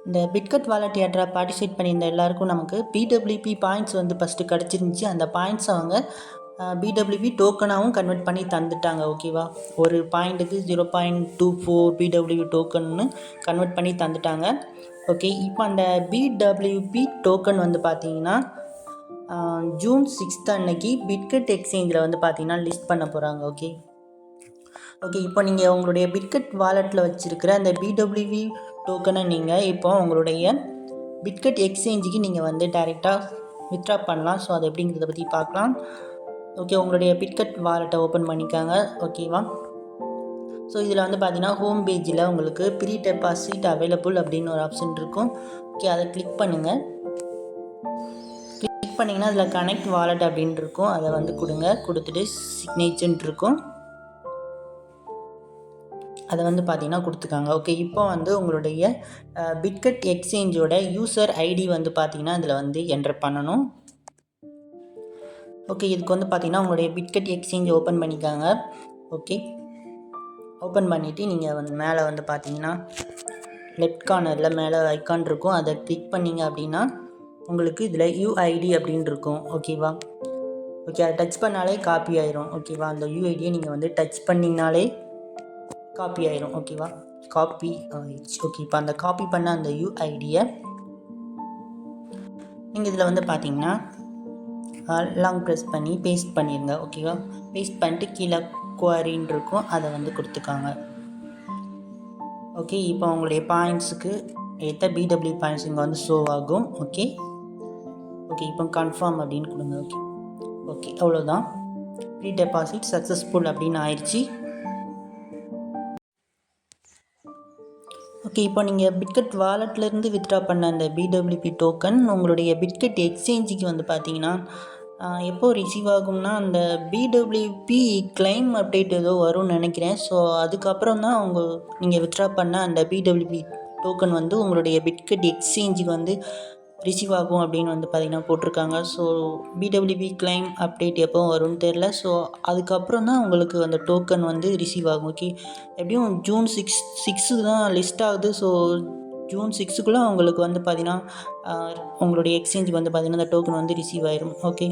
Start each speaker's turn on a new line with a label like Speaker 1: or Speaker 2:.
Speaker 1: இந்த பிட்கட் wallet ஏட்ரா participate பண்ணியிருந்த எல்லாருக்கும் நமக்கு பிடபிள்யூபி பாயிண்ட்ஸ் வந்து ஃபஸ்ட்டு கிடச்சிருந்துச்சி. அந்த பாயிண்ட்ஸ் அவங்க பிடபிள்யூபி டோக்கனாகவும் கன்வெர்ட் பண்ணி தந்துட்டாங்க. ஓகேவா, ஒரு பாயிண்ட்டுக்கு 0.24 பிடபிள்யூபி டோக்கன்னு கன்வெர்ட் பண்ணி தந்துட்டாங்க. ஓகே, இப்போ அந்த பிடபிள்யூபி டோக்கன் வந்து பார்த்தீங்கன்னா ஜூன் 6 அன்னைக்கு பிட்கட் எக்ஸ்சேஞ்சில் வந்து பார்த்தீங்கன்னா லிஸ்ட் பண்ண போகிறாங்க. ஓகே, இப்போ நீங்கள் உங்களுடைய பிட்கட் வாலெட்டில் வச்சுருக்கிற அந்த பிடபிள்யூபி டோக்கனை நீங்கள் இப்போ உங்களுடைய பிட்கட் எக்ஸ்சேஞ்சுக்கு நீங்கள் வந்து டைரெக்டாக வித்ட்ரா பண்ணலாம். ஸோ அது எப்படிங்கிறத பற்றி பார்க்கலாம். ஓகே, உங்களுடைய பிட்கட் வாலெட்டை ஓப்பன் பண்ணிக்காங்க. ஓகேவா, ஸோ இதில் வந்து பார்த்தீங்கன்னா ஹோம் பேஜில் உங்களுக்கு ப்ரீ டெபாசிட் அவைலபிள் அப்படின்னு ஒரு ஆப்ஷன் இருக்கும். ஓகே, அதை கிளிக் பண்ணுங்கள். கிளிக் பண்ணிங்கன்னா அதில் கனெக்ட் வாலெட் அப்படின்னு இருக்கும். அதை வந்து கொடுத்துட்டு சிக்னேச்சர்னு இருக்கும். அதை வந்து பார்த்தீங்கன்னா கொடுத்துக்காங்க. ஓகே, இப்போ வந்து உங்களுடைய பிட்கட் எக்ஸ்சேஞ்சோட யூசர் ஐடி வந்து பார்த்தீங்கன்னா இதில் வந்து என்டர் பண்ணணும். ஓகே, இதுக்கு வந்து பார்த்தீங்கன்னா உங்களுடைய பிட்கட் எக்ஸ்சேஞ்ச் ஓப்பன் பண்ணிக்காங்க. ஓகே, ஓப்பன் பண்ணிவிட்டு நீங்கள் வந்து மேலே வந்து பார்த்தீங்கன்னா லெஃப்ட் கார்னரில் மேலே ஐக்கான் இருக்கும். அதை கிளிக் பண்ணிங்க அப்படின்னா உங்களுக்கு இதில் யூஐடி அப்படின்னு இருக்கும். ஓகேவா, ஓகே, அதை டச் பண்ணாலே காப்பி ஆயிரும். ஓகேவா, அந்த யூஐடியை நீங்கள் வந்து டச் பண்ணிங்கனாலே காப்பி ஆயிரும். ஓகேவா, காப்பி ஆயிடுச்சு. ஓகே, இப்போ அந்த காப்பி பண்ண அந்த யூஐடியை நீங்கள் இதில் வந்து பார்த்தீங்கன்னா லாங் ப்ரெஸ் பண்ணி பேஸ்ட் பண்ணிடுங்க. ஓகேவா, பேஸ்ட் பண்ணிட்டு கீழே குவாரின்னு இருக்கும், அதை வந்து கொடுத்துக்காங்க. ஓகே, இப்போ உங்களுடைய பாயிண்ட்ஸுக்கு ஏற்ற பிடபிள்யூ பாயிண்ட்ஸ் இங்கே வந்து ஷோ ஆகும். ஓகே, இப்போ கன்ஃபார்ம் அப்படின்னு கொடுங்க. ஓகே, அவ்வளோதான். ப்ரீ டெபாசிட் சக்ஸஸ்ஃபுல் அப்படின்னு ஆயிடுச்சு. ஓகே, இப்போ நீங்கள் பிட்கட் வாலெட்லேருந்து வித்ட்ரா பண்ண அந்த பிடபிள்யூபி டோக்கன் உங்களுடைய பிட்கட் எக்ஸ்சேஞ்சுக்கு வந்து பார்த்தீங்கன்னா எப்போ ரிசீவ் ஆகும்னா அந்த பிடபிள்யூபி கிளைம் அப்டேட் ஏதோ வரும்னு நினைக்கிறேன். ஸோ அதுக்கப்புறம் தான் நீங்கள் வித்ட்ரா பண்ண அந்த பிடபிள்யூபி டோக்கன் வந்து உங்களுடைய பிட்கட் எக்ஸ்சேஞ்சுக்கு வந்து ரிசீவ் ஆகும் அப்படின்னு வந்து பார்த்திங்கன்னா போட்டிருக்காங்க. ஸோ பிடபிள்யூபி கிளைம் அப்டேட் எப்போ வரும்னு தெரில. ஸோ அதுக்கப்புறம் தான் உங்களுக்கு அந்த டோக்கன் வந்து ரிசீவ் ஆகும். ஓகே, எப்படியும் ஜூன் 6 தான் லிஸ்ட் ஆகுது. ஸோ ஜூன் 6க்குள்ளே உங்களுக்கு வந்து பார்த்திங்கன்னா உங்களுடைய எக்ஸ்சேஞ்சுக்கு வந்து பார்த்திங்கன்னா அந்த டோக்கன் வந்து ரிசீவ் ஆயிரும். ஓகே.